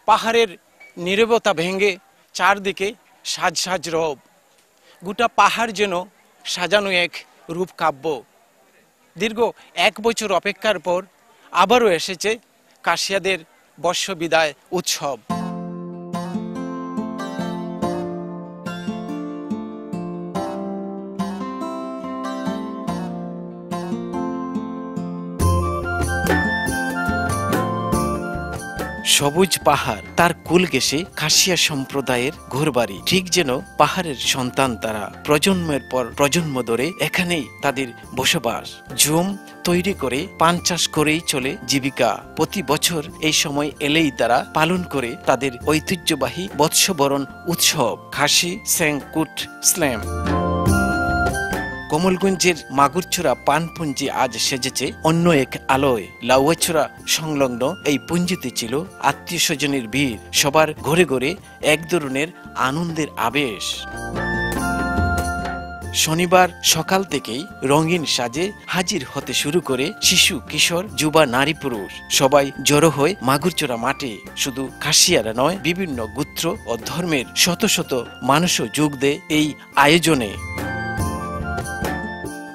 পাহাড়ের নীরবতা ভেঙে চারদিকে সাজ সাজ রব, গোটা পাহাড় যেন সাজানো এক রূপকাব্য। দীর্ঘ 1 বছর অপেক্ষার পর আবারও এসেছে কাশিয়াদের বর্ষবিদায় উৎসব। সবুজ পাহাড় তার কুল ঘেঁষে খাসিয়া সম্প্রদায়ের ঘরবাড়ি, ঠিক যেন পাহাড়ের সন্তান তারা। প্রজন্মের পর প্রজন্ম ধরে এখানেই তাদের বসবাস। জুম তৈরি করে পান চাষ করেই চলে জীবিকা। প্রতি বছর এই সময় এলেই তারা পালন করে তাদের ঐতিহ্যবাহী বৎসবরণ উৎসব খাসি সেংকুট স্ল্যাম। কমলগঞ্জের মাগুরছড়া পানপুঞ্জি আজ সেজেছে অন্য এক আলোয়। লাউয়াছড়া সংলগ্ন এই পুঞ্জিতে ছিল আত্মীয় স্বজনের ভিড়, সবার ঘরে ঘরে এক ধরনের আনন্দের আবেশ। শনিবার সকাল থেকেই রঙিন সাজে হাজির হতে শুরু করে শিশু কিশোর যুবা নারী পুরুষ, সবাই জড়ো হয় মাগুরছড়া মাঠে। শুধু খাসিয়ারা নয়, বিভিন্ন গোত্র ও ধর্মের শত শত মানুষও যোগ দেয় এই আয়োজনে।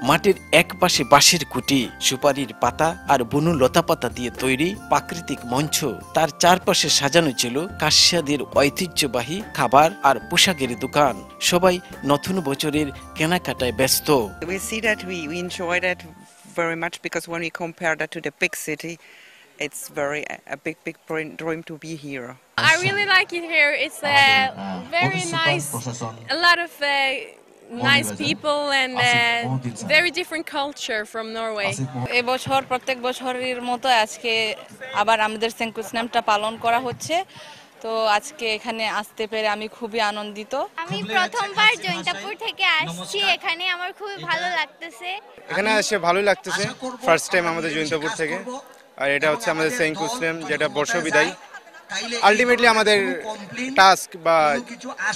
মাঠের এক পাশে বাঁশের কুটি, সুপারির পাতা আর বুনো লতা পাতা দিয়ে তৈরি প্রাকৃতিক মঞ্চ, তার চারপাশে সাজানো ছিল কাশিয়াদের ঐতিহ্যবাহী খাবার আর পোশাকের দোকান। সবাই নতুন বছরের কেনাকাটায় ব্যস্ত। We see that we enjoy that very much because when we compare that to the big city, it's a big dream to be here. I really like it here. It's very nice. A lot of nice people and very different culture from Norway. এই বছর প্রত্যেক বছরের মতো আজকে আবার আমাদের সেংকুসনামটা পালন করা হচ্ছে। তো আজকে এখানে আসতে পেরে আমি খুবই আনন্দিত। আমি প্রথমবার জৈন্তাপুর থেকে আসছি, এখানে আমার খুবই ভালো লাগতেছে। এখানে এসে ভালোই লাগতেছে, ফার্স্ট টাইম আমাদের জৈন্তাপুর থেকে। আর এটা হচ্ছে আমাদের সেংকুসনাম, যেটা বর্ষবিদায়। আলটিমেটলি আমাদের টাস্ক বা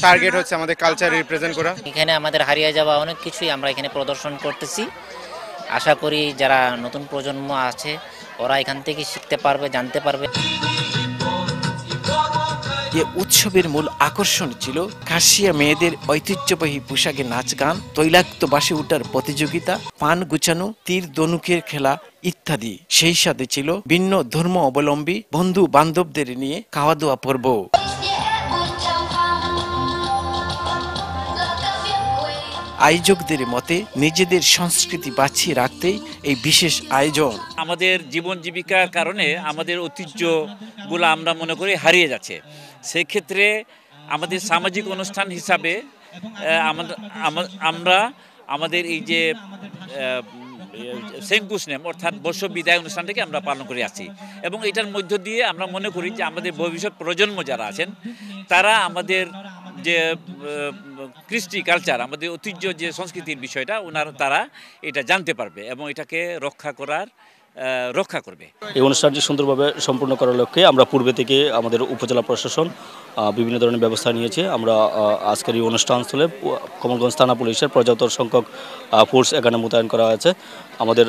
টার্গেট হচ্ছে আমাদের কালচার রিপ্রেজেন্ট করা। এখানে আমাদের হারিয়ে যাওয়া অনেক কিছুই আমরা এখানে প্রদর্শন করতেছি। আশা করি যারা নতুন প্রজন্ম আছে ওরা এখান থেকে শিখতে পারবে, জানতে পারবে। এ উৎসবের মূল আকর্ষণ ছিল খাসিয়া মেয়েদের ঐতিহ্যবাহী পোশাকে নাচ গান, তৈলাক্ত বাসে উঠার প্রতিযোগিতা, পান গুছানো, তীর ধনুকের খেলা ইত্যাদি। সেই সাথে ছিল ভিন্ন ধর্ম অবলম্বী বন্ধু বান্ধবদের নিয়ে খাওয়া দাওয়া পর্ব। আয়োজকদের মতে নিজেদের সংস্কৃতি বাঁচিয়ে রাখতেই এই বিশেষ আয়োজন। আমাদের জীবন জীবিকার কারণে আমাদের ঐতিহ্যগুলো আমরা মনে করি হারিয়ে যাচ্ছে। সেক্ষেত্রে আমাদের সামাজিক অনুষ্ঠান হিসাবে আমরা আমাদের এই যে সেংকুসনাম অর্থাৎ বর্ষবিদায় অনুষ্ঠানটাকে আমরা পালন করে আসছি, এবং এটার মধ্য দিয়ে আমরা মনে করি যে আমাদের ভবিষ্যৎ প্রজন্ম যারা আছেন তারা আমাদের যে কৃষ্টি কালচার, আমাদের ঐতিহ্য যে সংস্কৃতির বিষয়টা তারা এটা জানতে পারবে এবং এটাকে রক্ষা করবে। এই অনুষ্ঠানটি সুন্দরভাবে সম্পূর্ণ করার লক্ষ্যে আমরা পূর্বে থেকে আমাদের উপজেলা প্রশাসন বিভিন্ন ধরনের ব্যবস্থা নিয়েছে। আমরা আজকের এই অনুষ্ঠানস্থলে কমলগঞ্জ থানা পুলিশের পর্যাপ্ত সংখ্যক ফোর্স এখানে মোতায়েন করা হয়েছে। আমাদের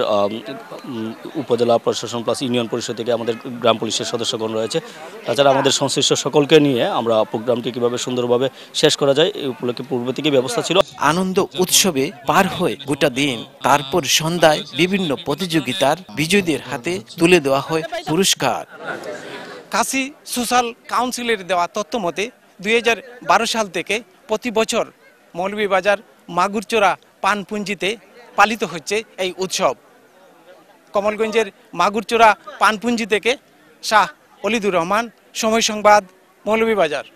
উপজেলা প্রশাসন প্লাস ইউনিয়ন পরিষদ থেকে আমাদের গ্রাম পুলিশের সদস্যগণ রয়েছে। তাছাড়া আমাদের সংশ্লিষ্ট সকলকে নিয়ে আমরা প্রোগ্রামটি কীভাবে সুন্দরভাবে শেষ করা যায় এই উপলক্ষে পূর্বে থেকে ব্যবস্থা ছিল। আনন্দ উৎসবে পার হয় গোটা দিন। তারপর সন্ধ্যায় বিভিন্ন প্রতিযোগিতার বিজয়ীদের হাতে তুলে দেওয়া হয় পুরস্কার। কাশি সোশ্যাল কাউন্সিলের দেওয়া তথ্য মতে 2012 সাল থেকে প্রতি বছর মৌলভীবাজার মাগুরছড়া পানপুঞ্জিতে পালিত হচ্ছে এই উৎসব। কমলগঞ্জের মাগুরছড়া পানপুঞ্জি থেকে শাহ অলিদুর রহমান, সময় সংবাদ, মৌলভীবাজার।